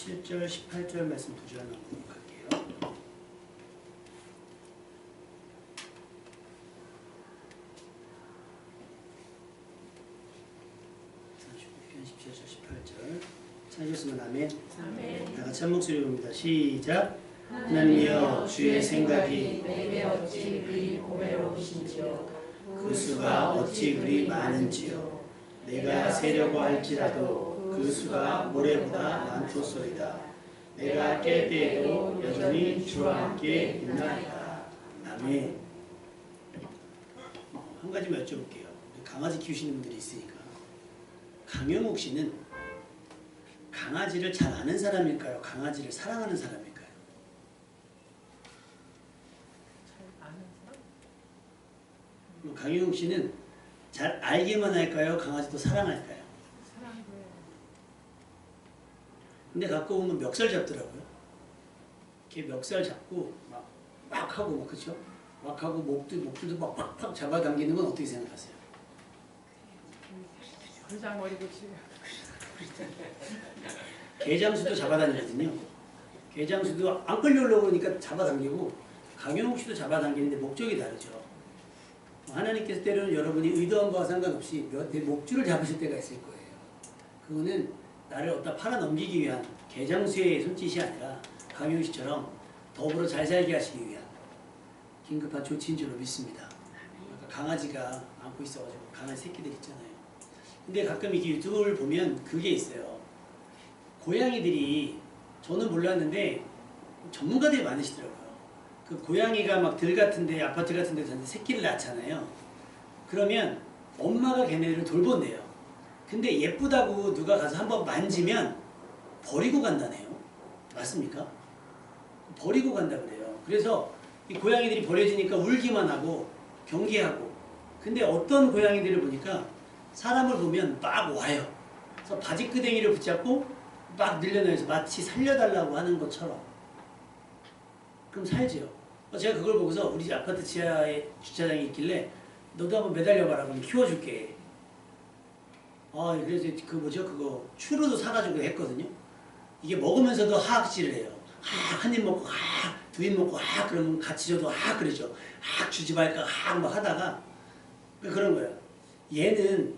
17절, 18절 말씀 두 줄 넘도록 할게요. 17절, 18절 찾으셨으면 아멘. 아멘. 다 같이 한 목소리로 봅니다. 시작. 하나님이여 주의 생각이 내게 어찌 그리 보배로우신지요. 그 수가 어찌 그리 많은지요. 내가 세려고 할지라도 그 수가 모래보다 많도소이다. 내가 깰 때에도 여전히 주와 함께 있나이다. 아멘. 한 가지만 여쭤볼게요. 강아지 키우시는 분들이 있으니까. 강영욱 씨는 강아지를 잘 아는 사람일까요? 강아지를 사랑하는 사람일까요? 잘 아는 사람? 강영욱 씨는 잘 알기만 할까요? 강아지도 사랑할까요? 사랑을. 근데 가끔 보면 멱살 잡더라고요. 이렇게 멱살 잡고 막 하고 막 그렇죠? 막 하고 목줄도 막 팍팍 잡아당기는 건 어떻게 생각하세요? 불장거리고 지금. 개장수도 잡아당기거든요. 개장수도 안 끌려오려고 그러니까 잡아당기고 강영욱 씨도 잡아당기는데 목적이 다르죠. 하나님께서 때로는 여러분이 의도한 바와 상관없이 내 목줄을 잡으실 때가 있을 거예요. 그거는 나를 어디다 팔아넘기기 위한 개장수의 손짓이 아니라 강영욱 씨처럼 더불어 잘 살게 하시기 위한 긴급한 조치인 줄로 믿습니다. 강아지가 안고 있어가지고 강아지 새끼들 있잖아요. 근데 가끔 이렇게 유튜브를 보면 그게 있어요. 고양이들이 저는 몰랐는데 전문가들이 많으시더라고요. 그 고양이가 막 들 같은데 아파트 같은 데서 새끼를 낳잖아요. 그러면 엄마가 걔네들을 돌본대요. 근데 예쁘다고 누가 가서 한번 만지면 버리고 간다네요. 맞습니까? 버리고 간다 그래요. 그래서 이 고양이들이 버려지니까 울기만 하고 경계하고. 근데 어떤 고양이들을 보니까 사람을 보면 막 와요. 그래서 바지끄댕이를 붙잡고 막 늘려놔서 마치 살려달라고 하는 것처럼. 그럼 살지요. 제가 그걸 보고서 우리 집 아파트 지하에 주차장이 있길래 너도 한번 매달려봐라. 그럼 키워줄게. 그래서 그거 추루도 사가지고 했거든요. 이게 먹으면서도 하악질을 해요. 한 입 먹고 두 입 먹고 그러면 같이 줘도 그러죠. 주지 말까 막 하다가 그런 거예요. 얘는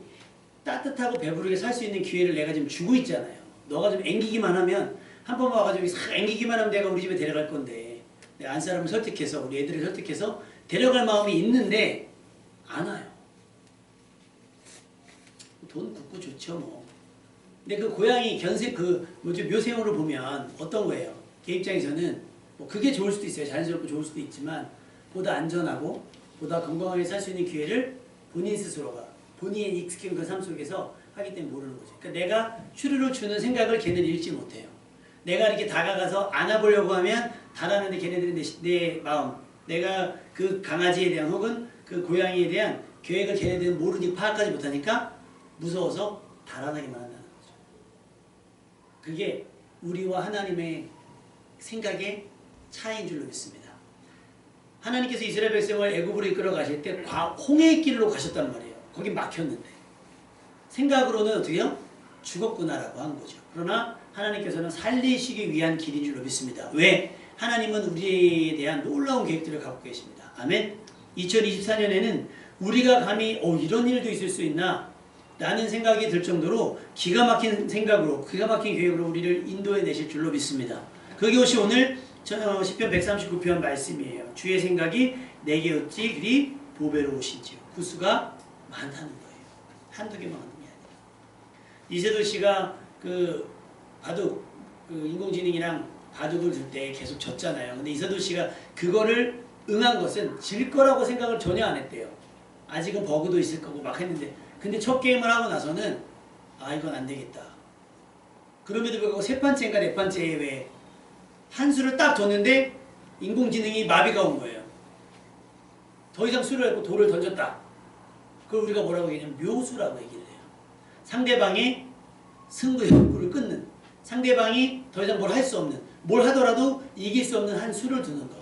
따뜻하고 배부르게 살 수 있는 기회를 내가 지금 주고 있잖아요. 너가 좀 앵기기만 하면 한 번만 와가지고 싹 앵기기만 하면 내가 우리 집에 데려갈 건데 내가 안 사람을 설득해서 우리 애들을 설득해서 데려갈 마음이 있는데 안 와요. 돈 붓고 좋죠 뭐. 근데 그 고양이 묘생으로 보면 어떤 거예요? 걔 입장에서는 뭐 그게 좋을 수도 있어요. 자연스럽고 좋을 수도 있지만 보다 안전하고 보다 건강하게 살 수 있는 기회를 본인 스스로가 본인이 익숙한 그 삶 속에서 하기 때문에 모르는 거죠. 그러니까 내가 추루를 주는 생각을 걔는 읽지 못해요. 내가 이렇게 다가가서 안아보려고 하면 달아나는데 걔네들은 내 마음, 내가 그 강아지에 대한 혹은 그 고양이에 대한 계획을 걔네들은 모르니 파악하지 못하니까 무서워서 달아나기만 한다는 거죠. 그게 우리와 하나님의 생각의 차이인 줄로 믿습니다. 하나님께서 이스라엘 백성을 애굽으로 이끌어 가실 때 홍해의 길로 가셨단 말이에요. 거기 막혔는데 생각으로는 어떻게 해요? 죽었구나라고 한 거죠. 그러나 하나님께서는 살리시기 위한 길인 줄로 믿습니다. 왜? 하나님은 우리에 대한 놀라운 계획들을 갖고 계십니다. 아멘. 2024년에는 우리가 감히 이런 일도 있을 수 있나 라는 생각이 들 정도로 기가 막힌 생각으로 기가 막힌 계획으로 우리를 인도해 내실 줄로 믿습니다. 그것이 오늘 시편 139편 말씀이에요. 주의 생각이 내게 어찌 그리 보배로우신지요. 그 수가 많다는 거예요. 한두 개만 하는 게 아니라. 이세돌 씨가 바둑 인공지능이랑 바둑을 둘 때 계속 졌잖아요. 근데 이세돌 씨가 그거를 응한 것은 질 거라고 생각을 전혀 안 했대요. 아직은 버그도 있을 거고 막 했는데 근데 첫 게임을 하고 나서는 이건 안 되겠다. 그럼에도 불구하고 세 판째인가 네 판째에 왜 한 수를 딱 줬는데 인공지능이 마비가 온 거예요. 더 이상 수를 했고 돌을 던졌다. 그걸 우리가 뭐라고 얘기하냐면 묘수라고 얘기를 해요. 상대방의 승부의 욕구를 끊는, 상대방이 더 이상 뭘 할 수 없는, 뭘 하더라도 이길 수 없는 한 수를 두는 것.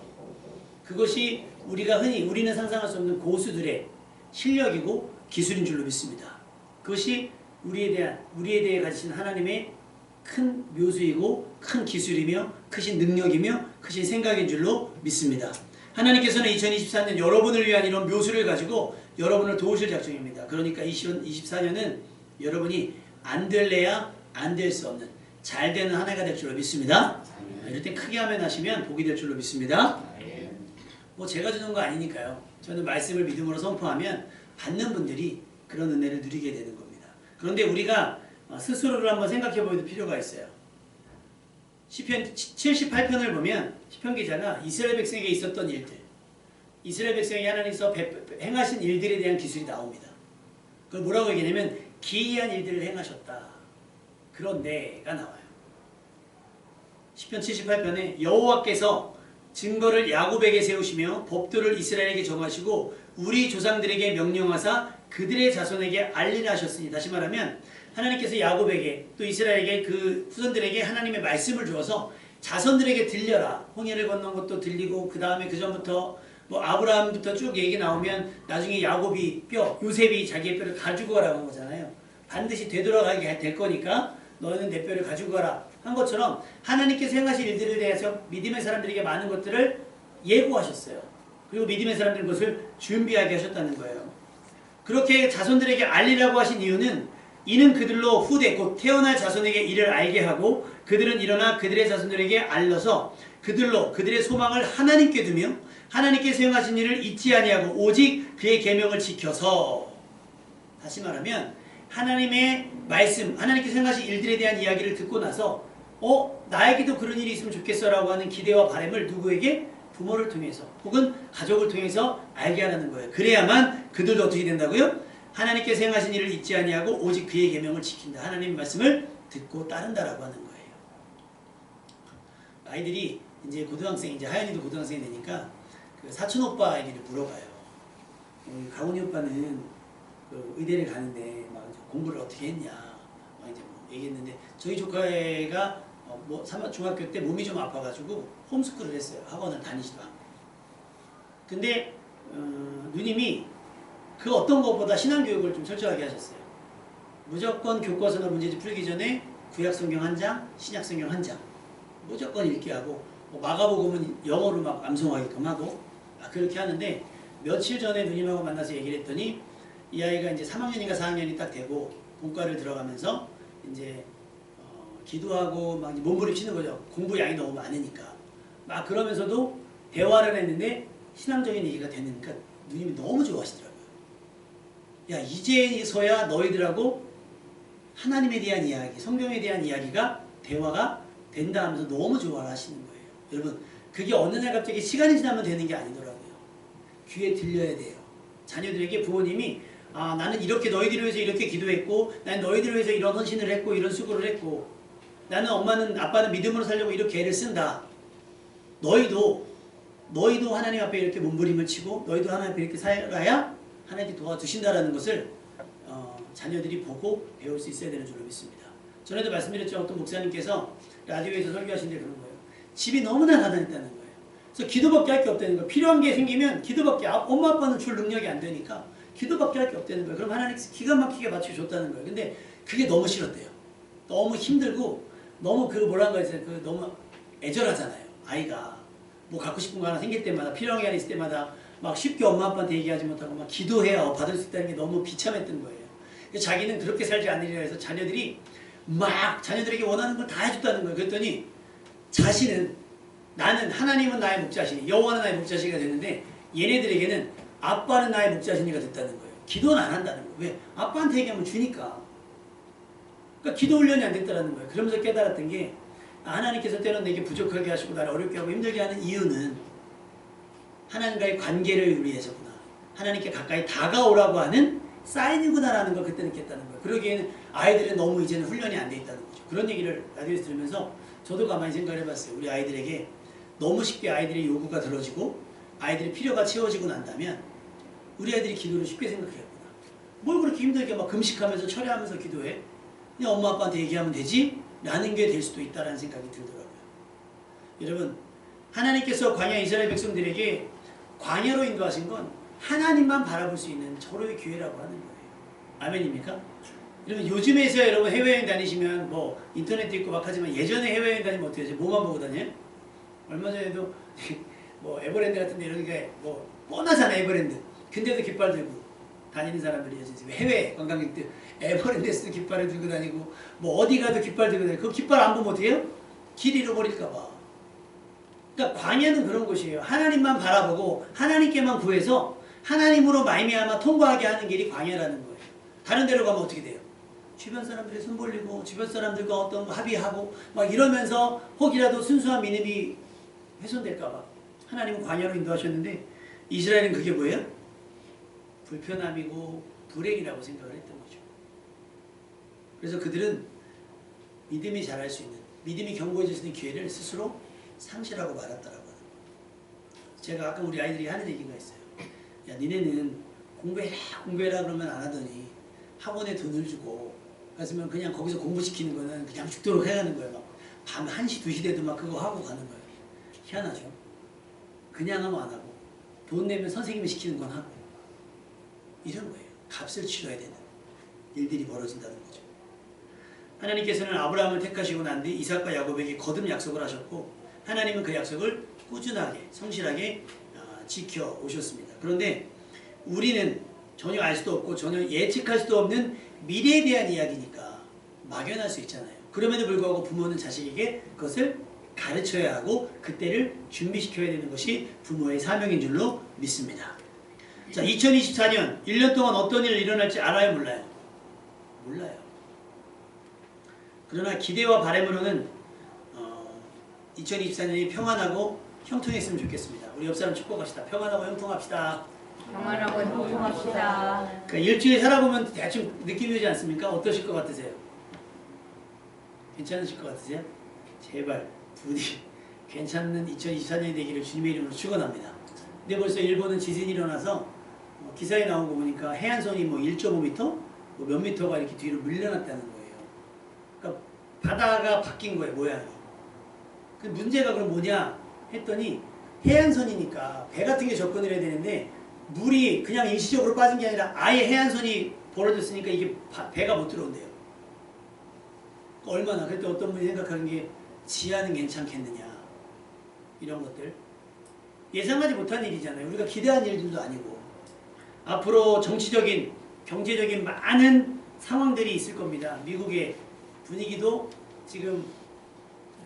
그것이 우리는 상상할 수 없는 고수들의 실력이고 기술인 줄로 믿습니다. 그것이 우리에 대해 가지신 하나님의 큰 묘수이고 큰 기술이며 크신 능력이며 크신 생각인 줄로 믿습니다. 하나님께서는 2024년 여러분을 위한 이런 묘수를 가지고 여러분을 도우실 작정입니다. 그러니까 2024년은 여러분이 안 될래야 안 될 수 없는 잘 되는 한 해가 될 줄로 믿습니다. 이럴 때 크게 하면 하시면 복이 될 줄로 믿습니다. 뭐 제가 주는 거 아니니까요. 저는 말씀을 믿음으로 선포하면 받는 분들이 그런 은혜를 누리게 되는 겁니다. 그런데 우리가 스스로를 한번 생각해 볼 필요가 있어요. 시편 78편을 보면 시편 기자가 이스라엘 백성에게 있었던 일들, 이스라엘 백성에게 하나님께서 행하신 일들에 대한 기술이 나옵니다. 그걸 뭐라고 얘기하냐면 기이한 일들을 행하셨다. 그런데가 나와요. 시편 78편에 여호와께서 증거를 야곱에게 세우시며 법도를 이스라엘에게 정하시고 우리 조상들에게 명령하사 그들의 자손에게 알리라 하셨으니, 다시 말하면 하나님께서 야곱에게 또 이스라엘에게 그 후손들에게 하나님의 말씀을 주어서 자손들에게 들려라. 홍해를 건넌 것도 들리고 그 다음에 그 전부터 뭐 아브라함부터 쭉 얘기 나오면 나중에 야곱이 요셉이 자기의 뼈를 가지고 가라고 한 거잖아요. 반드시 되돌아가게 될 거니까 너는 내 뼈를 가지고 가라 한 것처럼 하나님께서 행하실 일들에 대해서 믿음의 사람들에게 많은 것들을 예고하셨어요. 그리고 믿음의 사람들은 그것을 준비하게 하셨다는 거예요. 그렇게 자손들에게 알리라고 하신 이유는 이는 그들로 후대 곧 태어날 자손에게 이를 알게 하고 그들은 일어나 그들의 자손들에게 알려서 그들로 그들의 소망을 하나님께 두며 하나님께서 행하신 일을 잊지 아니하고 오직 그의 계명을 지켜서, 다시 말하면 하나님의 말씀, 하나님께서 행하신 일들에 대한 이야기를 듣고 나서 나에게도 그런 일이 있으면 좋겠어 라고 하는 기대와 바람을 누구에게? 부모를 통해서 혹은 가족을 통해서 알게 하라는 거예요. 그래야만 그들도 어떻게 된다고요? 하나님께서 행하신 일을 잊지 아니하고 오직 그의 계명을 지킨다. 하나님의 말씀을 듣고 따른다라고 하는 거예요. 아이들이 이제 고등학생, 이제 하연이도 고등학생이 되니까 그 사촌 오빠 얘기를 물어봐요. 강훈이 오빠는 그 의대를 가는데 막 공부를 어떻게 했냐 막 이제 뭐 얘기했는데 저희 조카애가 뭐 중학교 때 몸이 좀 아파가지고 홈스쿨을 했어요. 학원을 다니지도 않고. 근데 누님이 그 어떤 것보다 신앙교육을 좀 철저하게 하셨어요. 무조건 교과서나 문제집 풀기 전에 구약성경 한 장, 신약성경 한 장 무조건 읽게 하고 마가복음은 영어로 막 암송하게끔 하고 그렇게 하는데, 며칠 전에 누님하고 만나서 얘기를 했더니 이 아이가 이제 3학년인가 4학년이 딱 되고 본과를 들어가면서 이제 기도하고 막 몸부림치는 거죠. 공부 양이 너무 많으니까. 막 그러면서도 대화를 했는데 신앙적인 얘기가 되니까 누님이 너무 좋아하시더라고요. 야, 이제서야 너희들하고 하나님에 대한 이야기, 성경에 대한 이야기가 대화가 된다 하면서 너무 좋아하시는 거예요. 여러분, 그게 어느 날 갑자기 시간이 지나면 되는 게 아니더라고요. 귀에 들려야 돼요. 자녀들에게 부모님이 나는 이렇게 너희들을 위해서 이렇게 기도했고 난 너희들을 위해서 이런 헌신을 했고 이런 수고를 했고 나는 엄마는 아빠는 믿음으로 살려고 이렇게 애를 쓴다. 너희도 하나님 앞에 이렇게 몸부림을 치고 너희도 하나님 앞에 이렇게 살아야 하나님께 도와주신다라는 것을 자녀들이 보고 배울 수 있어야 되는 줄로 믿습니다. 전에도 말씀드렸죠. 어떤 목사님께서 라디오에서 설교하시는데 그런 거예요. 집이 너무나 가난했다는 거예요. 그래서 기도밖에 할 게 없다는 거예요. 필요한 게 생기면 기도밖에, 엄마 아빠는 줄 능력이 안 되니까 기도밖에 할 게 없다는 거예요. 그럼 하나님께서 기가 막히게 맞춰줬다는 거예요. 근데 그게 너무 싫었대요. 너무 힘들고 너무 뭐라는 거예요. 너무 애절하잖아요. 아이가 뭐 갖고 싶은 거 하나 생길 때마다, 필요한 게 하나 있을 때마다 막 쉽게 엄마 아빠한테 얘기하지 못하고 막 기도해야 받을 수 있다는 게 너무 비참했던 거예요. 그래서 자기는 그렇게 살지 않으리라 해서 자녀들이 막 자녀들에게 원하는 걸 다 해줬다는 거예요. 그랬더니 자신은, 나는 하나님은 나의 목자시니 여호와는 나의 목자시니가 됐는데 얘네들에게는 아빠는 나의 목자시니가 됐다는 거예요. 기도는 안 한다는 거예요. 왜? 아빠한테 얘기하면 주니까. 그러니까 기도 훈련이 안 됐다는 거예요. 그러면서 깨달았던 게 하나님께서 때로는 내게 부족하게 하시고 나를 어렵게 하고 힘들게 하는 이유는 하나님과의 관계를 위해서구나. 하나님께 가까이 다가오라고 하는 사인이구나라는 걸 그때 느꼈다는 거예요. 그러기에는 아이들은 너무 이제는 훈련이 안 돼 있다는 거죠. 그런 얘기를 라디오에서 들으면서 저도 가만히 생각을 해봤어요. 우리 아이들에게 너무 쉽게 아이들의 요구가 들어지고 아이들의 필요가 채워지고 난다면 우리 아이들이 기도를 쉽게 생각해야구나. 뭘 그렇게 힘들게 막 금식하면서 철회하면서 기도해? 그냥 엄마 아빠한테 얘기하면 되지? 라는 게 될 수도 있다는 생각이 들더라고요. 여러분, 하나님께서 광야 이스라엘 백성들에게 광야로 인도하신 건 하나님만 바라볼 수 있는 절호의 기회라고 하는 거예요. 아멘입니까? 이러면 요즘에서야 여러분 해외여행 다니시면 뭐 인터넷도 있고 막 하지만 예전에 해외여행 다니면 어떻게 하지? 뭐만 보고 다녀요? 얼마 전에도 뭐 에버랜드 같은 데 이런 게 뭐 뻔하잖아 에버랜드. 근데도 깃발 들고 다니는 사람들이요. 해외 관광객들 에버랜드에서도 깃발을 들고 다니고 뭐 어디 가도 깃발 들고 다니고 그 깃발 안 보면 어떻게 해요? 길 잃어버릴까 봐. 그러니까 광야는 그런 곳이에요. 하나님만 바라보고 하나님께만 구해서 하나님으로 말미암아 통과하게 하는 길이 광야라는 거예요. 다른 데로 가면 어떻게 돼요? 주변 사람들이 손 벌리고 주변 사람들과 어떤 합의하고 막 이러면서 혹이라도 순수한 믿음이 훼손될까 봐 하나님은 광야로 인도하셨는데 이스라엘은 그게 뭐예요? 불편함이고 불행이라고 생각을 했던 거죠. 그래서 그들은 믿음이 자랄 수 있는, 믿음이 견고해질 수 있는 기회를 스스로 상실하고 말았다라고 하는 거예요. 제가 아까 우리 아이들이 하는 얘기가 있어요. 야, 니네는 공부해라 그러면 안 하더니 학원에 돈을 주고 그랬으면 그냥 거기서 공부시키는 거는 그냥 죽도록 해가는 거예요. 막 밤 1시, 2시 돼도 막 그거 하고 가는 거예요. 희한하죠? 그냥 하면 안 하고 돈 내면 선생님이 시키는 건 하고 이런 거예요. 값을 치러야 되는 일들이 벌어진다는 거죠. 하나님께서는 아브라함을 택하시고 난 뒤 이삭과 야곱에게 거듭 약속을 하셨고 하나님은 그 약속을 꾸준하게 성실하게 지켜오셨습니다. 그런데 우리는 전혀 알 수도 없고 전혀 예측할 수도 없는 미래에 대한 이야기니까 막연할 수 있잖아요. 그럼에도 불구하고 부모는 자식에게 그것을 가르쳐야 하고 그때를 준비시켜야 되는 것이 부모의 사명인 줄로 믿습니다. 자, 2024년 1년 동안 어떤 일이 일어날지 알아요? 몰라요? 몰라요. 그러나 기대와 바람으로는 2024년이 평안하고 형통했으면 좋겠습니다. 우리 옆 사람 축복합시다. 평안하고 형통합시다. 평안하고 행복합시다. 그러니까 일주일 살아보면 대충 느낌이 오지 않습니까? 어떠실 것 같으세요? 괜찮으실 것 같으세요? 제발 부디 괜찮은 2024년이 되기를 주님의 이름으로 축원합니다. 근데 벌써 일본은 지진이 일어나서 기사에 나온 거 보니까 해안선이 뭐 1.5m? 뭐 몇 미터가 이렇게 뒤로 밀려났다는 거예요. 그러니까 바다가 바뀐 거예요, 모양이. 그 문제가 그럼 뭐냐 했더니 해안선이니까 배 같은 게 접근을 해야 되는데 물이 그냥 일시적으로 빠진 게 아니라 아예 해안선이 벌어졌으니까 이게 배가 못 들어온대요. 얼마나 그때 어떤 분이 생각하는 게 지하는 괜찮겠느냐 이런 것들 예상하지 못한 일이잖아요. 우리가 기대한 일들도 아니고 앞으로 정치적인 경제적인 많은 상황들이 있을 겁니다. 미국의 분위기도 지금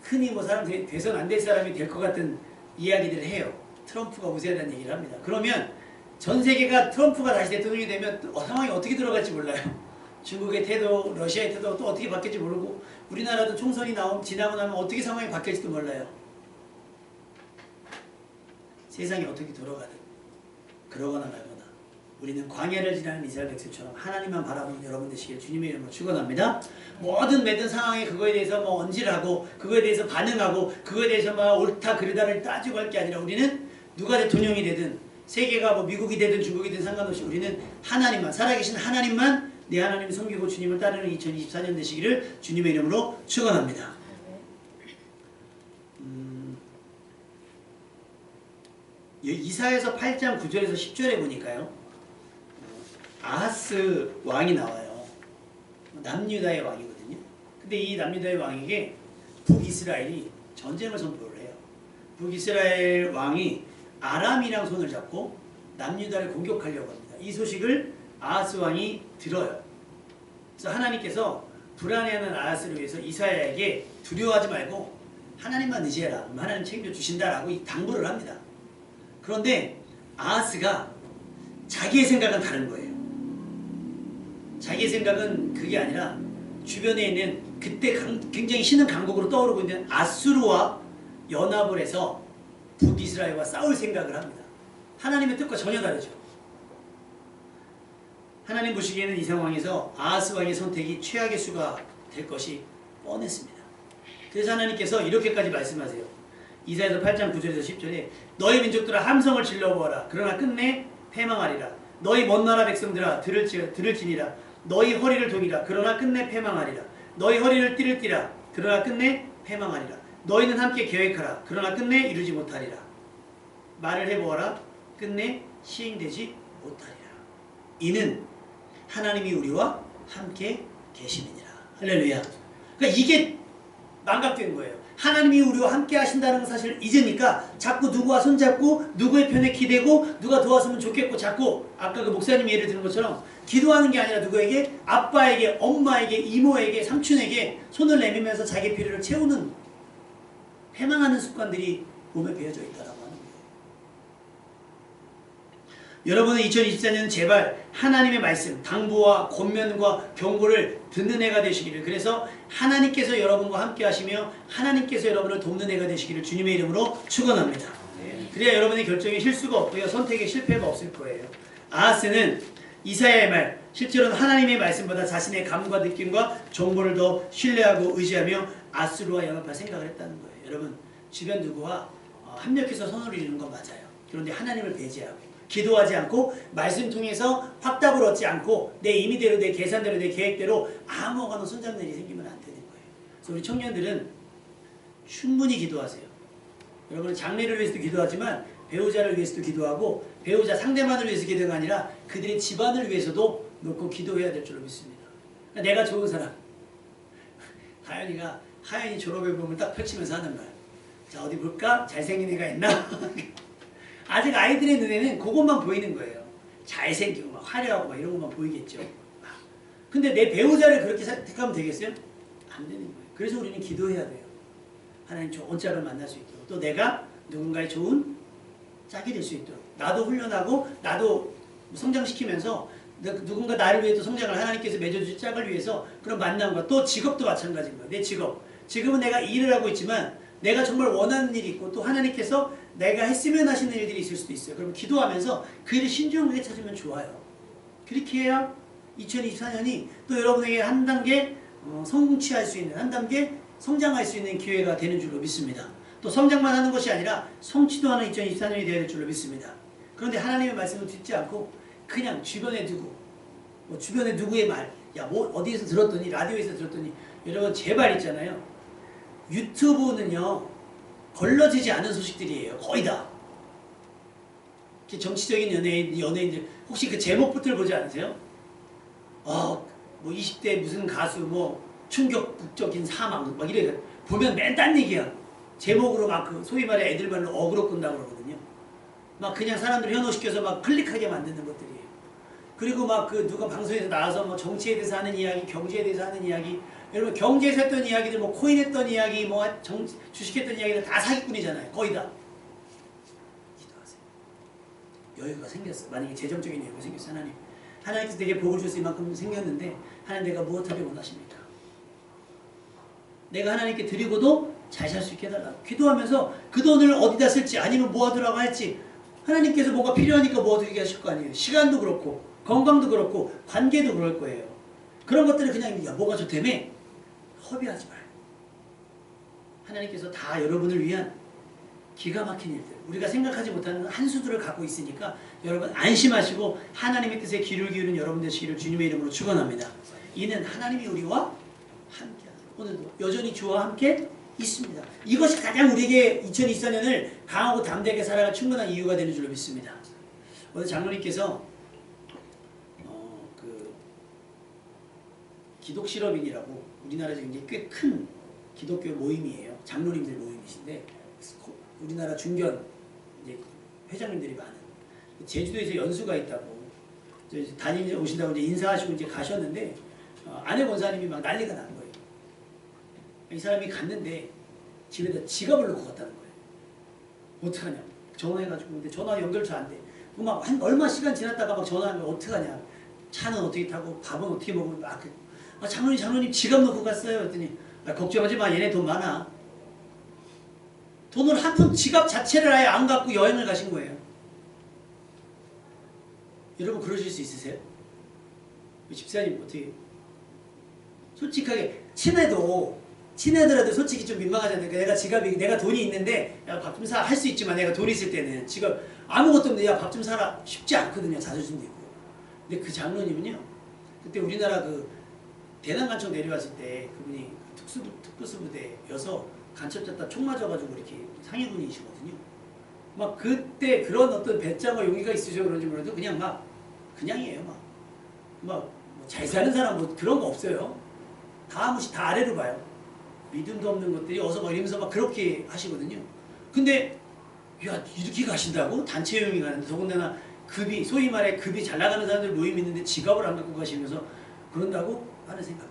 흔히 뭐 사람 돼선 안 될 사람이 될 것 같은 이야기들을 해요. 트럼프가 우세하다는 얘기를 합니다. 그러면 전 세계가 트럼프가 다시 대통령이 되면 상황이 어떻게 들어갈지 몰라요. 중국의 태도, 러시아의 태도 또 어떻게 바뀔지 모르고 우리나라도 총선이 지나고 나면 어떻게 상황이 바뀔지도 몰라요. 세상이 어떻게 돌아가든 그러거나 말거나 우리는 광야를 지나는 이스라엘 백성처럼 하나님만 바라보는 여러분 되시길 주님의 이름으로 축원합니다. 뭐든 매든 상황에 그거에 대해서 뭐 언질하고 그거에 대해서 반응하고 그거에 대해서 막 옳다 그르다를 따지고 할 게 아니라 우리는 누가 대통령이 되든 세계가 뭐 미국이 되든 중국이든 상관없이 우리는 하나님만 살아계신 하나님만 내 하나님 섬기고 주님을 따르는 2024년 되시기를 주님의 이름으로 축원합니다. 이사야서 8장 9절에서 10절에 보니까요. 아하스 왕이 나와요. 남유다의 왕이거든요. 근데 이 남유다의 왕에게 북이스라엘이 전쟁을 선포를 해요. 북이스라엘 왕이 아람이랑 손을 잡고 남유다를 공격하려고 합니다. 이 소식을 아하스 왕이 들어요. 그래서 하나님께서 불안해하는 아하스를 위해서 이사야에게 두려워하지 말고 하나님만 의지해라. 하나님 책임져 주신다라고 당부를 합니다. 그런데 아하스가 자기의 생각은 다른 거예요. 자기의 생각은 그게 아니라 주변에 있는 그때 굉장히 신은 강국으로 떠오르고 있는 아수르와 연합을 해서 북이스라엘과 싸울 생각을 합니다. 하나님의 뜻과 전혀 다르죠. 하나님 보시기에는 이 상황에서 아하스 왕의 선택이 최악의 수가 될 것이 뻔했습니다. 그래서 하나님께서 이렇게까지 말씀하세요. 이사야서 8장 9절에서 10절에 너희 민족들아 함성을 질러보아라. 그러나 끝내 패망하리라. 너희 먼 나라 백성들아 들을지니라. 너희 허리를 동이라. 그러나 끝내 패망하리라. 너희 허리를 띠라. 그러나 끝내 패망하리라. 너희는 함께 계획하라. 그러나 끝내 이루지 못하리라. 말을 해보아라. 끝내 시행되지 못하리라. 이는 하나님이 우리와 함께 계심이니라. 할렐루야. 그러니까 이게 망각된 거예요. 하나님이 우리와 함께 하신다는 사실을 잊으니까 자꾸 누구와 손잡고 누구의 편에 기대고 누가 도왔으면 좋겠고 자꾸 아까 그 목사님이 예를 드는 것처럼 기도하는 게 아니라 누구에게 아빠에게 엄마에게 이모에게 삼촌에게 손을 내밀면서 자기 필요를 채우는 해망하는 습관들이 몸에 배어져 있다라고 하는 거예요. 여러분은 2024년 제발 하나님의 말씀, 당부와 권면과 경고를 듣는 해가 되시기를, 그래서 하나님께서 여러분과 함께 하시며 하나님께서 여러분을 돕는 해가 되시기를 주님의 이름으로 축원합니다. 그래야 여러분의 결정에 실수가 없고요, 선택에 실패가 없을 거예요. 아하스는 이사야의 말, 실제로는 하나님의 말씀보다 자신의 감과 느낌과 정보를 더 신뢰하고 의지하며 아수르와 연합할 생각을 했다는 거예요. 여러분, 주변 누구와 합력해서 선을 이루는 건 맞아요. 그런데 하나님을 배제하고 기도하지 않고 말씀 통해서 확답을 얻지 않고 내 임의대로 내 계산대로 내 계획대로 아무거나 손잡는 일이 생기면 안 되는 거예요. 그래서 우리 청년들은 충분히 기도하세요. 여러분은 장래를 위해서도 기도하지만 배우자를 위해서도 기도하고 배우자 상대만을 위해서 기도가 아니라 그들의 집안을 위해서도 놓고 기도해야 될 줄로 믿습니다. 내가 좋은 사람, 하연이 졸업앨범을 딱 펼치면서 하는 말, 자 어디 볼까? 잘생긴 애가 있나? 아직 아이들의 눈에는 그것만 보이는 거예요. 잘생기고 막 화려하고 막 이런 것만 보이겠죠. 근데 내 배우자를 그렇게 택하면 되겠어요? 안 되는 거예요. 그래서 우리는 기도해야 돼요. 하나님 좋은 짝을 만날 수 있도록, 또 내가 누군가의 좋은 짝이 될 수 있도록, 나도 훈련하고 나도 성장시키면서 누군가 나를 위해 또 성장을 하나님께서 맺어주신 짝을 위해서 그런 만남과, 또 직업도 마찬가지인 거예요. 내 직업. 지금은 내가 일을 하고 있지만 내가 정말 원하는 일이 있고 또 하나님께서 내가 했으면 하시는 일들이 있을 수도 있어요. 그럼 기도하면서 그 일을 신중하게 찾으면 좋아요. 그렇게 해야 2024년이 또 여러분에게 한 단계 성취할 수 있는, 한 단계 성장할 수 있는 기회가 되는 줄로 믿습니다. 또 성장만 하는 것이 아니라 성취도 하는 2024년이 되어야 될 줄로 믿습니다. 그런데 하나님의 말씀을 듣지 않고 그냥 주변에 두고, 주변에 누구의 말, 야 뭐 어디에서 들었더니, 라디오에서 들었더니, 여러분 제발 있잖아요. 유튜브는요 걸러지지 않은 소식들이에요. 거의 다. 정치적인 연예인들 혹시 그 제목부터 보지 않으세요? 뭐 20대 무슨 가수 뭐 충격적인 사망 막 이래 보면 맨 딴 얘기야. 제목으로 막 그 소위 말해 애들 말로 어그로 끈다고 그러거든요. 막 그냥 사람들 현혹시켜서 막 클릭하게 만드는 것들이에요. 그리고 막 그 누가 방송에서 나와서 뭐 정치에 대해서 하는 이야기, 경제에 대해서 하는 이야기, 여러분 경제에서 했던 이야기들, 뭐 코인 했던 이야기, 뭐 주식했던 이야기들 다 사기꾼이잖아요. 거의 다. 기도하세요. 여유가 생겼어. 만약에 재정적인 여유가 생겼어. 하나님께서 내게 복을 줄 수 이만큼 생겼는데 하나님 내가 무엇하길 원하십니까? 내가 하나님께 드리고도 잘 살 수 있게 해달라고 기도하면서 그 돈을 어디다 쓸지 아니면 모아두라고 할지, 하나님께서 뭔가 필요하니까 모아두게 하실 거 아니에요. 시간도 그렇고 건강도 그렇고 관계도 그럴 거예요. 그런 것들을 그냥 야 뭐가 좋다며 허비하지 말고 하나님께서 다 여러분을 위한 기가 막힌 일들, 우리가 생각하지 못하는 한 수들을 갖고 있으니까 여러분 안심하시고 하나님의 뜻에 귀를 기울이는 여러분 되시기를 주님의 이름으로 축원합니다. 이는 하나님이 우리와 함께하는, 오늘도 여전히 주와 함께 있습니다. 이것이 가장 우리에게 2024년을 강하고 담대하게 살아갈 충분한 이유가 되는 줄로 믿습니다. 오늘 장로님께서 그 기독실업인이라고 우리나라에서 굉장히 꽤 큰 기독교 모임이에요. 장로님들 모임이신데 우리나라 중견 이제 회장님들이 많은 제주도에서 연수가 있다고 오신다고 이제 인사하시고 이제 가셨는데 아내 권사님이 막 난리가 난 거예요. 이 사람이 갔는데 집에다 지갑을 놓고 갔다는 거예요. 어떡하냐. 전화해가지고 근데 전화 연결도 안 돼. 막 한 얼마 시간 지났다가 막 전화하면 어떡하냐. 차는 어떻게 타고 밥은 어떻게 먹으면 장로님 지갑 놓고 갔어요. 그랬더니 걱정하지 마. 얘네 돈 많아. 돈을 한 푼 지갑 자체를 아예 안 갖고 여행을 가신 거예요. 여러분 그러실 수 있으세요? 집사님 어떻게 솔직하게 친해더라도 솔직히 좀 민망하잖아요. 내가 돈이 있는데 야 밥 좀 사 할 수 있지만 내가 돈 있을 때는 지금 아무것도 없는데 야 밥 좀 사라 쉽지 않거든요. 자존심도 있고. 근데 그 장로님은요 그때 우리나라 그 대남간청 내려왔을 때 그분이 특수부대여서 간첩 잡다 총 맞아가지고 이렇게 상위군이시거든요. 막 그때 그런 어떤 배짱과 용기가 있으셔 그런지 몰라도 그냥이에요. 막 잘 사는 사람 뭐 그런 거 없어요. 다 무시, 다 아래로 봐요. 믿음도 없는 것들이 어서 막 이러면서 막 그렇게 하시거든요. 근데 야 이렇게 가신다고? 단체여행이 가는데 더군다나 급이 소위 말해 급이 잘 나가는 사람들 모임 있는데 지갑을 안 갖고 가시면서 그런다고 하는 생각.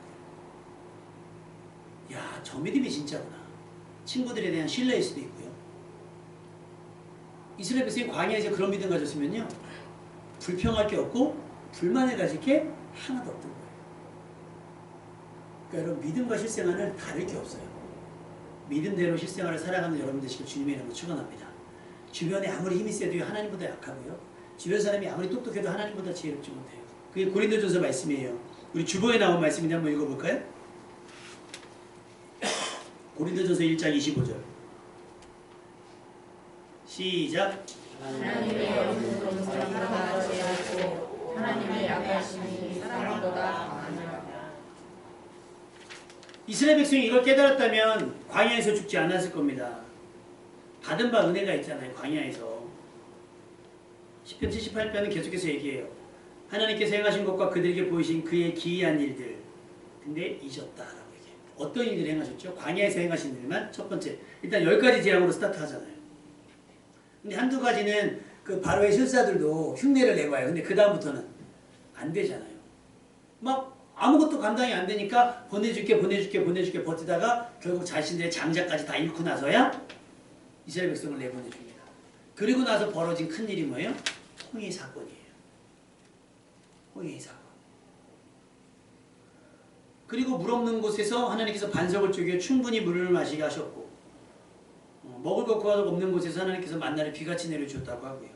야, 저 믿음이 진짜구나. 친구들에 대한 신뢰일 수도 있고요. 이스라엘 백성이 광야에서 그런 믿음 가졌으면요 불평할 게 없고 불만을 가질 게 하나도 없던 거예요. 그러니까 여러분 믿음과 실생활은 다를 게 없어요. 믿음대로 실생활을 살아가는 여러분 되시길 주님의 이름으로 축원합니다. 주변에 아무리 힘이 세도 하나님보다 약하고요. 주변 사람이 아무리 똑똑해도 하나님보다 지혜롭지 못해요. 그게 고린도전서 말씀이에요. 우리 주보에 나온 말씀인데 한번 읽어볼까요? 고린도전서 1장 25절 시작. 하나님의 영은 사람보다 제하고 하나님의 약하심이 사람보다 강하니라. 이스라엘 백성이 이걸 깨달았다면 광야에서 죽지 않았을 겁니다. 받은 바 은혜가 있잖아요. 광야에서. 시편 78편은 계속해서 얘기해요. 하나님께서 행하신 것과 그들에게 보이신 그의 기이한 일들. 근데 잊었다라고 얘기해요. 어떤 일들을 행하셨죠? 광야에서 행하신 일만 첫 번째. 일단 10가지 재앙으로 스타트하잖아요. 근데 한두 가지는 그 바로의 실사들도 흉내를 내봐요. 근데 그 다음부터는 안 되잖아요. 막 아무것도 감당이 안 되니까 보내줄게 버티다가 결국 자신들의 장자까지 다 잃고 나서야 이스라엘 백성을 내보내줍니다. 그리고 나서 벌어진 큰일이 뭐예요? 홍해 사건이에요. 홍해 사건. 그리고 물 없는 곳에서 하나님께서 반석을 쪼개 충분히 물을 마시게 하셨고 먹을 것과 없는 곳에서 하나님께서 만나를 비같이 내려주었다고 하고요.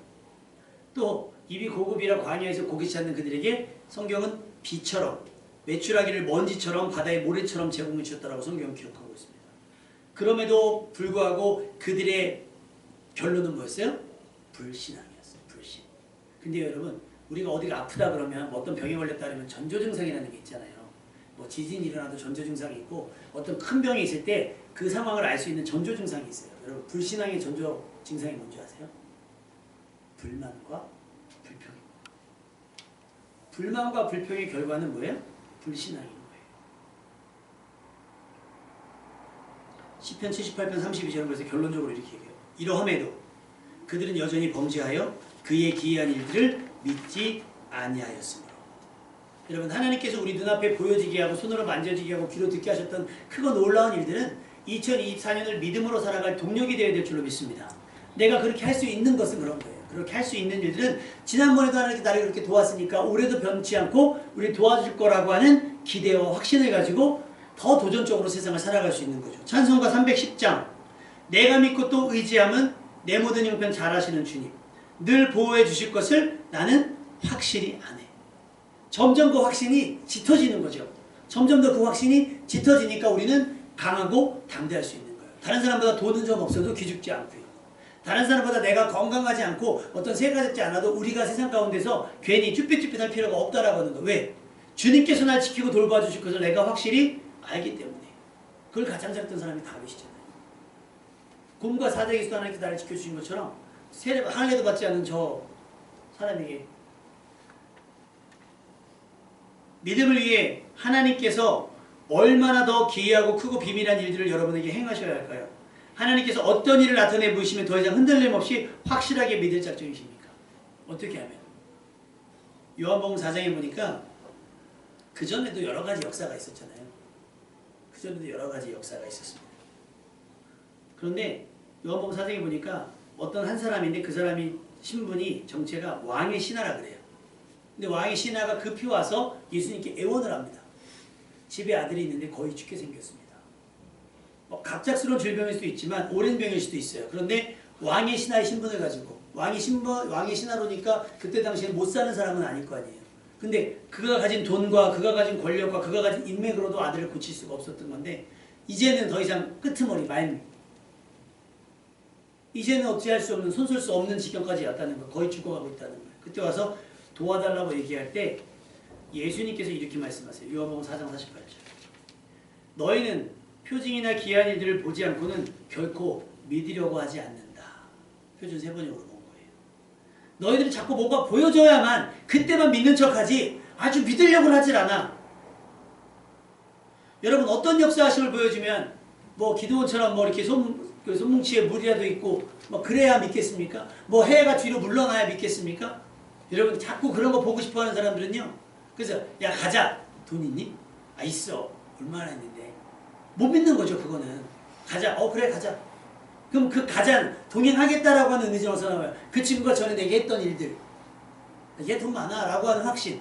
또 입이 고급이라 광야에서 고기 찾는 그들에게 성경은 비처럼 메추라기를 먼지처럼 바다의 모래처럼 제공해 주셨다고 성경은 기록하고 있습니다. 그럼에도 불구하고 그들의 결론은 뭐였어요? 불신앙이었어요. 불신. 근데 여러분 우리가 어디가 아프다 그러면 뭐 어떤 병에 걸렸다 그러면 전조증상이라는 게 있잖아요. 뭐 지진이 일어나도 전조증상이 있고 어떤 큰 병이 있을 때 그 상황을 알 수 있는 전조증상이 있어요. 여러분 불신앙의 전조증상이 뭔지 아세요? 불만과 불평입니다. 불만과 불평의 결과는 뭐예요? 불신앙인 거예요. 시편 78편 32절은 그래서 결론적으로 이렇게 얘기해요. 이러함에도 그들은 여전히 범죄하여 그의 기이한 일들을 믿지 아니하였으므로. 여러분 하나님께서 우리 눈앞에 보여지게 하고 손으로 만져지게 하고 귀로 듣게 하셨던 크고 놀라운 일들은 2024년을 믿음으로 살아갈 동력이 되어야 될 줄로 믿습니다. 내가 그렇게 할 수 있는 것은 그런 거예요. 그렇게 할 수 있는 일들은 지난번에도 하나님께 나를 그렇게 도왔으니까 올해도 변치 않고 우리 도와줄 거라고 하는 기대와 확신을 가지고 더 도전적으로 세상을 살아갈 수 있는 거죠. 찬송가 310장 내가 믿고 또 의지함은 내 모든 형편 잘하시는 주님 늘 보호해 주실 것을 나는 확실히 아네. 점점 그 확신이 짙어지는 거죠. 점점 더 그 확신이 짙어지니까 우리는 강하고 담대할 수 있는 거예요. 다른 사람보다 돈은 좀 없어도 기죽지 않고요. 다른 사람보다 내가 건강하지 않고 어떤 새가 잡지 않아도 우리가 세상 가운데서 괜히 쭈삣쭈삣할 필요가 없다라고 하는 거. 왜? 주님께서 날 지키고 돌봐주실 것을 내가 확실히 알기 때문에. 그걸 가장 잘했던 사람이 다윗이잖아요. 곰과 사자에게서도 하나님께서 나를 지켜주신 것처럼 하늘에도 받지 않는 저 사람에게 믿음을 위해 하나님께서 얼마나 더 기이하고 크고 비밀한 일들을 여러분에게 행하셔야 할까요? 하나님께서 어떤 일을 나타내 보이시면 더 이상 흔들림 없이 확실하게 믿을 작정이십니까? 어떻게 하면? 요한복음 4장에 보니까 그전에도 여러 가지 역사가 있었잖아요. 그전에도 여러 가지 역사가 있었습니다. 그런데 요한복음 4장에 보니까 어떤 한 사람인데 그 사람이 신분이 정체가 왕의 신하라 그래요. 근데 왕의 신하가 급히 와서 예수님께 애원을 합니다. 집에 아들이 있는데 거의 죽게 생겼습니다. 뭐 갑작스러운 질병일 수도 있지만 오랜 병일 수도 있어요. 그런데 왕의 신하의 신분을 가지고 왕의 신하로니까 그때 당시에 못 사는 사람은 아닐 거 아니에요. 근데 그가 가진 돈과 그가 가진 권력과 그가 가진 인맥으로도 아들을 고칠 수가 없었던 건데 이제는 더 이상 끄트머리 말 이제는 어찌할 수 없는 손쓸 수 없는 지경까지 왔다는 거. 거의 죽어가고 있다는 거예요. 그때 와서 도와달라고 얘기할 때 예수님께서 이렇게 말씀하세요. 요한복음 4장 48절. 너희는 표징이나 기이한 일들을 보지 않고는 결코 믿으려고 하지 않는다. 표준 3번역으로 본 거예요. 너희들은 자꾸 뭐가 보여줘야만 그때만 믿는 척하지 아주 믿으려고는 하질 않아. 여러분 어떤 역사하심을 보여주면 뭐 기드온처럼 뭐 이렇게 손뭉치에 물이라도 있고 뭐 그래야 믿겠습니까? 뭐 해가 뒤로 물러나야 믿겠습니까? 여러분 자꾸 그런 거 보고 싶어하는 사람들은요. 그래서 야 가자. 돈 있니? 아 있어. 얼마나 있는데. 못 믿는 거죠 그거는. 가자. 그래 가자. 그럼 그 가자 동행하겠다라고 하는 의지가 어디서 나와요? 그 친구가 전에 내게 했던 일들. 얘 돈 많아 라고 하는 확신.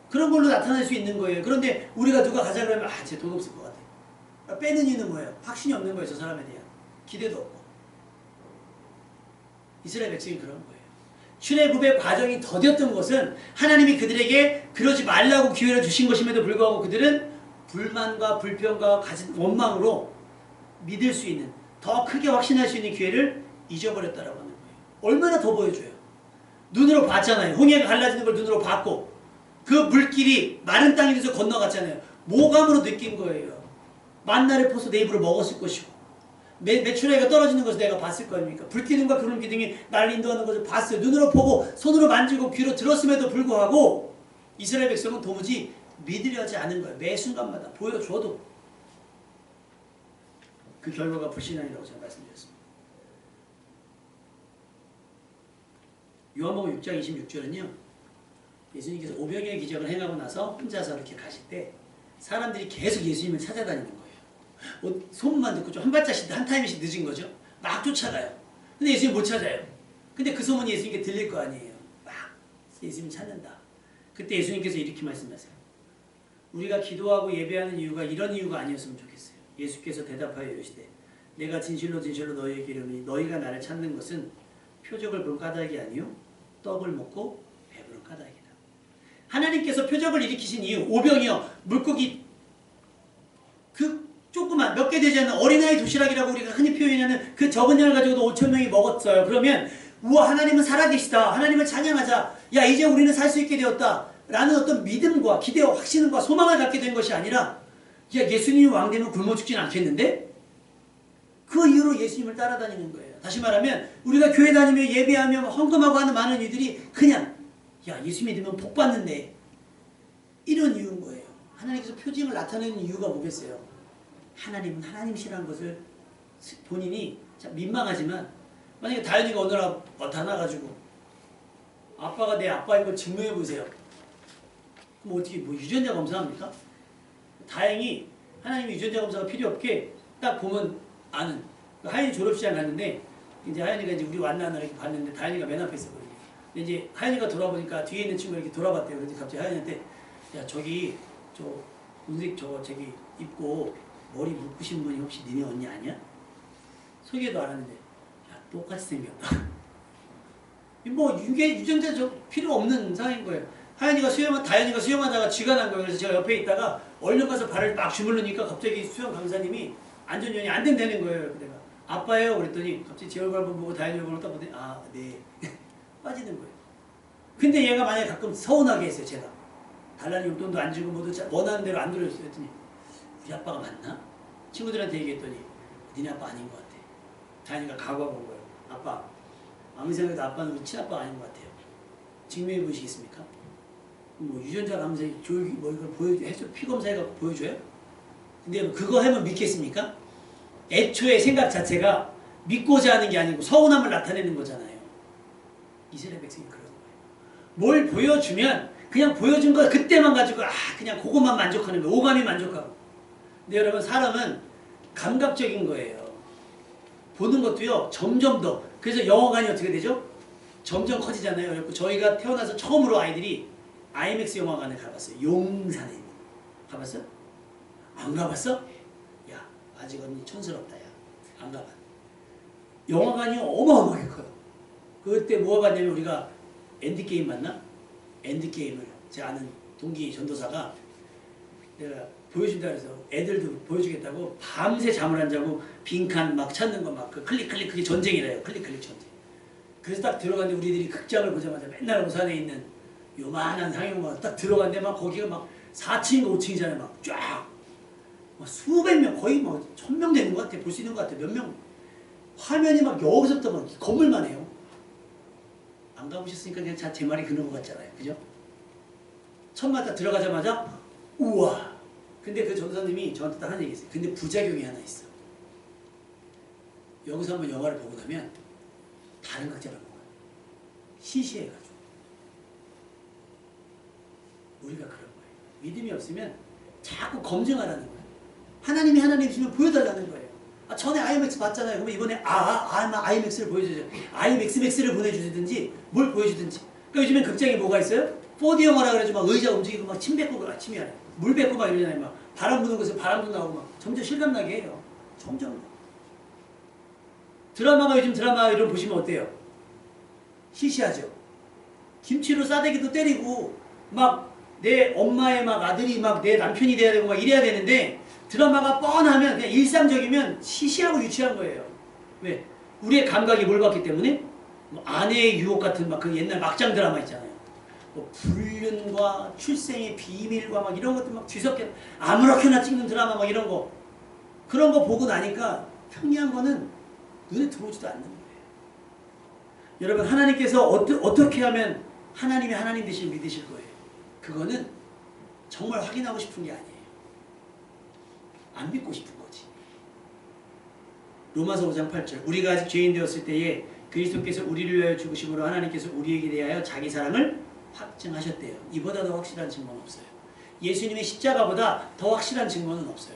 그런 걸로 나타날 수 있는 거예요. 그런데 우리가 누가 가자 그러면 쟤 돈 없을 것 같아. 빼는 이유는 뭐예요? 확신이 없는 거예요. 저 사람에 대한. 기대도 없고. 이스라엘 백성이 그런 거예요. 출애굽의 과정이 더뎠던 것은 하나님이 그들에게 그러지 말라고 기회를 주신 것임에도 불구하고 그들은 불만과 불평과 가진 원망으로 믿을 수 있는 더 크게 확신할 수 있는 기회를 잊어버렸다라고 하는 거예요. 얼마나 더 보여줘요. 눈으로 봤잖아요. 홍해가 갈라지는 걸 눈으로 봤고 그 물길이 마른 땅이 돼서 건너갔잖아요. 모감으로 느낀 거예요. 만나를 퍼서 내 입으로 먹었을 것이고 메추라기가 떨어지는 것을 내가 봤을 거 아닙니까? 불기둥과 구름 기둥이 날 인도하는 것을 봤어요. 눈으로 보고 손으로 만지고 귀로 들었음에도 불구하고 이스라엘 백성은 도무지 믿으려 하지 않은 거예요. 매 순간마다 보여줘도 그 결과가 불신앙이라고 제가 말씀드렸습니다. 요한복음 6장 26절은요. 예수님께서 오병이의 기적을 행하고 나서 혼자서 이렇게 가실 때 사람들이 계속 예수님을 찾아다니는 거예요. 소문만 듣고 좀 한 발짝씩 한 타임씩 늦은 거죠. 막 쫓아가요. 근데 예수님 못 찾아요. 근데 그 소문이 예수님께 들릴 거 아니에요. 막 예수님 찾는다. 그때 예수님께서 이렇게 말씀하세요. 우리가 기도하고 예배하는 이유가 이런 이유가 아니었으면 좋겠어요. 예수께서 대답하여 이르시되 내가 진실로 진실로 너희에게 이르노니 너희가 나를 찾는 것은 표적을 볼 까닭이 아니요 떡을 먹고 배부른 까닭이다. 하나님께서 표적을 일으키신 이유 오병이어 물고기 그 조그만 몇 개 되지 않는 어린아이 도시락이라고 우리가 흔히 표현하는 그 적은 양을 가지고도 5,000명이 먹었어요. 그러면 우와 하나님은 살아계시다. 하나님을 찬양하자. 야 이제 우리는 살 수 있게 되었다. 라는 어떤 믿음과 기대와 확신과 소망을 갖게 된 것이 아니라 야 예수님이 왕 되면 굶어 죽진 않겠는데? 그 이유로 예수님을 따라다니는 거예요. 다시 말하면 우리가 교회 다니며 예배하며 헌금하고 하는 많은 이들이 그냥 야 예수 믿으면 복 받는데 이런 이유인 거예요. 하나님께서 표징을 나타내는 이유가 뭐겠어요? 하나님은 하나님이시라는 것을 본인이 참 민망하지만 만약에 다현이가 어느 날 나타나가지고 아빠가 내 아빠인 걸 증명해 보세요. 그럼 어떻게 뭐 유전자 검사합니까? 다행히 하나님이 유전자 검사가 필요 없게 딱 보면 아는. 하연이 졸업시장 갔는데 이제 하연이가 이제 우리 왔나 이렇게 봤는데 다현이가 맨 앞에 있었거든요. 근데 이제 하연이가 돌아보니까 뒤에 있는 친구가 이렇게 돌아봤대요. 그래서 갑자기 하연이한테 야 저기 저 은색 저기 입고 머리 묶으신 분이 혹시 니네 언니 아니야? 소개도 안 하는데 야 똑같이 생겼다. 뭐 유전자 필요 없는 상황인 거예요. 다현이가 수영하다가 쥐가 난 거예요. 그래서 제가 옆에 있다가 얼른 가서 발을 막 주물르니까 갑자기 수영 강사님이 안전연이 안 된다는 거예요. 내가 아빠예요 그랬더니 갑자기 제 얼굴 한번 보고 다현이 얼굴을 딱 보더니 아 네 빠지는 거예요. 근데 얘가 만약에 가끔 서운하게 했어요. 제가 달라는 용돈도 안 주고 모두 원하는 대로 안 들어줬어요. 했더니 우리 아빠가 맞나? 친구들한테 얘기했더니 니네 아빠 아닌 것 같아. 다현이가 각오하고 온 거예요. 아빠 아무리 생각해도 아빠는 우리 친아빠가 아닌 것 같아요. 증명해 보시겠습니까? 뭐 유전자 감사 교육 뭐 이걸 보여줘 피 검사해갖고 보여줘요? 근데 그거 하면 믿겠습니까? 애초에 생각 자체가 믿고자 하는 게 아니고 서운함을 나타내는 거잖아요. 이스라엘 백성이 그런 거예요. 뭘 보여주면 그냥 보여준 거 그때만 가지고 그냥 그것만 만족하는 거예요. 오감이 만족하고. 근데 여러분 사람은 감각적인 거예요. 보는 것도요 점점 더. 그래서 영화관이 어떻게 되죠? 점점 커지잖아요. 그래서 저희가 태어나서 처음으로 아이들이 IMAX 영화관에 가봤어요. 용산에 있는. 가봤어요? 안 가봤어? 야 아직 언니 촌스럽다. 야 안 가봤. 영화관이 어마어마하게 커요. 그때 뭐가 봤냐면 우리가 엔드게임 봤나? 엔드게임을 제 아는 동기 전도사가 내가 보여준다 그래서 애들도 보여주겠다고 밤새 잠을 안 자고 빈칸 막 찾는 거 막 그 클릭 그게 전쟁이래요. 클릭 전쟁. 그래서 딱 들어갔는데 우리들이 극장을 보자마자 맨날 오산에 있는 요만한 상영관 딱 들어갔는데 막 거기가 막 4층인가 5층이잖아요. 막 쫙 막 수백 명 거의 막 1000명 되는 것 같아. 볼 수 있는 것 같아. 몇 명 화면이 막 여기서부터 막 건물만 해요. 안 가보셨으니까 그냥 제 말이 그런 것 같잖아요. 그죠? 처음 딱 들어가자마자 우와 근데 그 전도사님이 저한테 딱 한 얘기 있어요. 근데 부작용이 하나 있어. 여기서 한번 영화를 보고 나면 다른 각자를 보는 거야. 시시해가지고. 우리가 그런 거예요. 믿음이 없으면 자꾸 검증하라는 거예요. 하나님이 하나님이시면 보여달라는 거예요. 아, 전에 IMAX 봤잖아요. 그러면 이번에 IMAX를 보여주죠. IMAX를 보내주든지 뭘 보여주든지. 그러니까 요즘엔 극장에 뭐가 있어요? 4D 영화라 그래가지고 막 의자 움직이고 막 침 뱉고 침이 아니야. 물 뱉고 막 이러잖아요. 막 바람 부는 곳에 바람도 나오고 막 점점 실감나게 해요. 점점. 드라마가 요즘 드라마 이런 거 보시면 어때요? 시시하죠. 김치로 싸대기도 때리고 막 내 엄마의 막 아들이 막 내 남편이 돼야 되고 막 이래야 되는데 드라마가 뻔하면 그냥 일상적이면 시시하고 유치한 거예요. 왜? 우리의 감각이 뭘 받기 때문에 뭐 아내의 유혹 같은 막 그 옛날 막장 드라마 있잖아요. 뭐 불륜과 출생의 비밀과 막 이런 것들 막 뒤섞여 아무렇게나 찍는 드라마 막 이런 거 그런 거 보고 나니까 평이한 거는 눈에 들어오지도 않는 거예요. 여러분 하나님께서 어떻게 하면 하나님이 하나님 되실 믿으실 거예요. 그거는 정말 확인하고 싶은 게 아니에요. 안 믿고 싶은 거지. 로마서 5장 8절 우리가 아직 죄인 되었을 때에 그리스도께서 우리를 위하여 죽으심으로 하나님께서 우리에게 대하여 자기 사랑을 확증하셨대요. 이보다 더 확실한 증거는 없어요. 예수님의 십자가보다 더 확실한 증거는 없어요.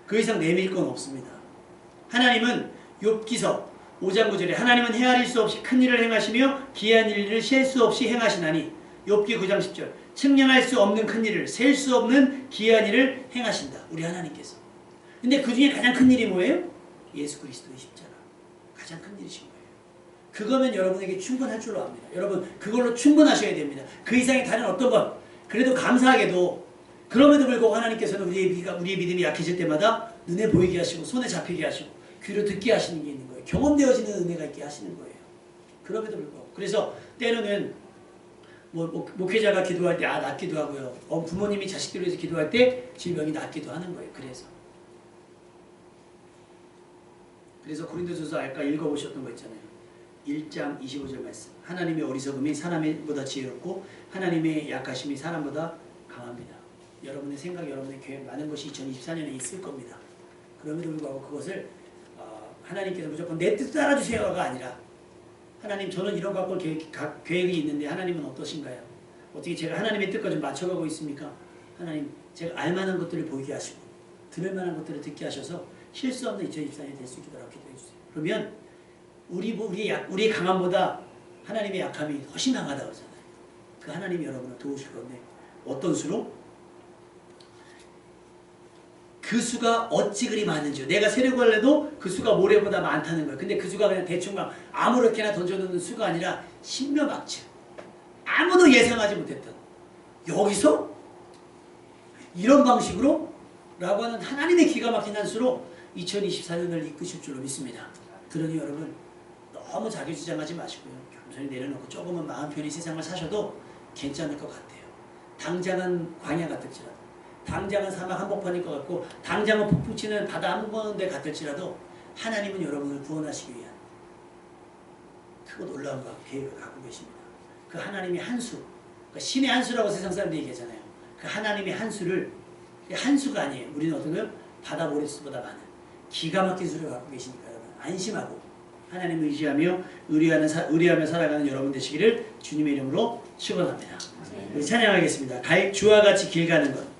그 이상 내밀 건 없습니다. 하나님은 욥기서 5장 9절에 하나님은 헤아릴 수 없이 큰 일을 행하시며 기이한 일을 셀 수 없이 행하시나니 욥기 9장 10절 측량할 수 없는 큰 일을 셀 수 없는 기이한 일을 행하신다. 우리 하나님께서. 근데 그 중에 가장 큰 일이 뭐예요? 예수 그리스도의 십자가. 가장 큰 일이신 거예요. 그거면 여러분에게 충분할 줄로 압니다. 여러분 그걸로 충분하셔야 됩니다. 그 이상의 다른 어떤 것 그래도 감사하게도 그럼에도 불구하고 하나님께서는 우리의 믿음이 약해질 때마다 눈에 보이게 하시고 손에 잡히게 하시고 귀로 듣게 하시는 게 있는 거예요. 경험되어지는 은혜가 있게 하시는 거예요. 그럼에도 불구하고 그래서 때로는 목회자가 기도할 때 낫기도 하고요. 부모님이 자식들을 위해서 기도할 때 질병이 낫기도 하는 거예요. 그래서 고린도전서 아까 읽어보셨던 거 있잖아요. 1장 25절 말씀. 하나님의 어리석음이 사람보다 지혜롭고 하나님의 약하심이 사람보다 강합니다. 여러분의 생각, 여러분의 계획 많은 것이 2024년에 있을 겁니다. 그럼에도 불구하고 그것을 하나님께서 무조건 내 뜻 따라주세요가 아니라 하나님 저는 이런 갖고 계획이 있는데 하나님은 어떠신가요? 어떻게 제가 하나님의 뜻과 좀 맞춰가고 있습니까? 하나님 제가 알만한 것들을 보이게 하시고 들을만한 것들을 듣게 하셔서 실수 없는 2024년이 될 수 있도록 기도해 주세요. 그러면 우리의 강함보다 하나님의 약함이 훨씬 강하다고 하잖아요. 그 하나님이 여러분을 도우실 건데 어떤 수로? 그 수가 어찌 그리 많은지요. 내가 세려고 할래도 그 수가 모래보다 많다는 거예요. 근데 그 수가 그냥 대충 막 아무렇게나 던져놓는 수가 아니라 신묘막측. 아무도 예상하지 못했던 여기서 이런 방식으로 라고 하는 하나님의 기가 막힌 한 수로 2024년을 이끄실 줄로 믿습니다. 그러니 여러분 너무 자기주장하지 마시고요. 겸손히 내려놓고 조금은 마음 편히 세상을 사셔도 괜찮을 것 같아요. 당장은 광야 같을지라도 당장은 사막 한복판일 것 같고 당장은 폭풍 치는 바다 한번데 같을지라도 하나님은 여러분을 구원하시기 위한 크고 놀라운 계획을 갖고 계십니다. 그 하나님의 한 수, 그러니까 신의 한 수라고 세상 사람들이 얘기하잖아요. 그 하나님의 한 수를 한 수가 아니에요. 우리는 어떤 거요? 바다 모래수보다 많은 기가 막힌 수를 갖고 계시니까 여러분 안심하고 하나님을 의지하며 의뢰하며 살아가는 여러분 되시기를 주님의 이름으로 축원합니다. 우리 찬양하겠습니다. 주와 같이 길 가는 것.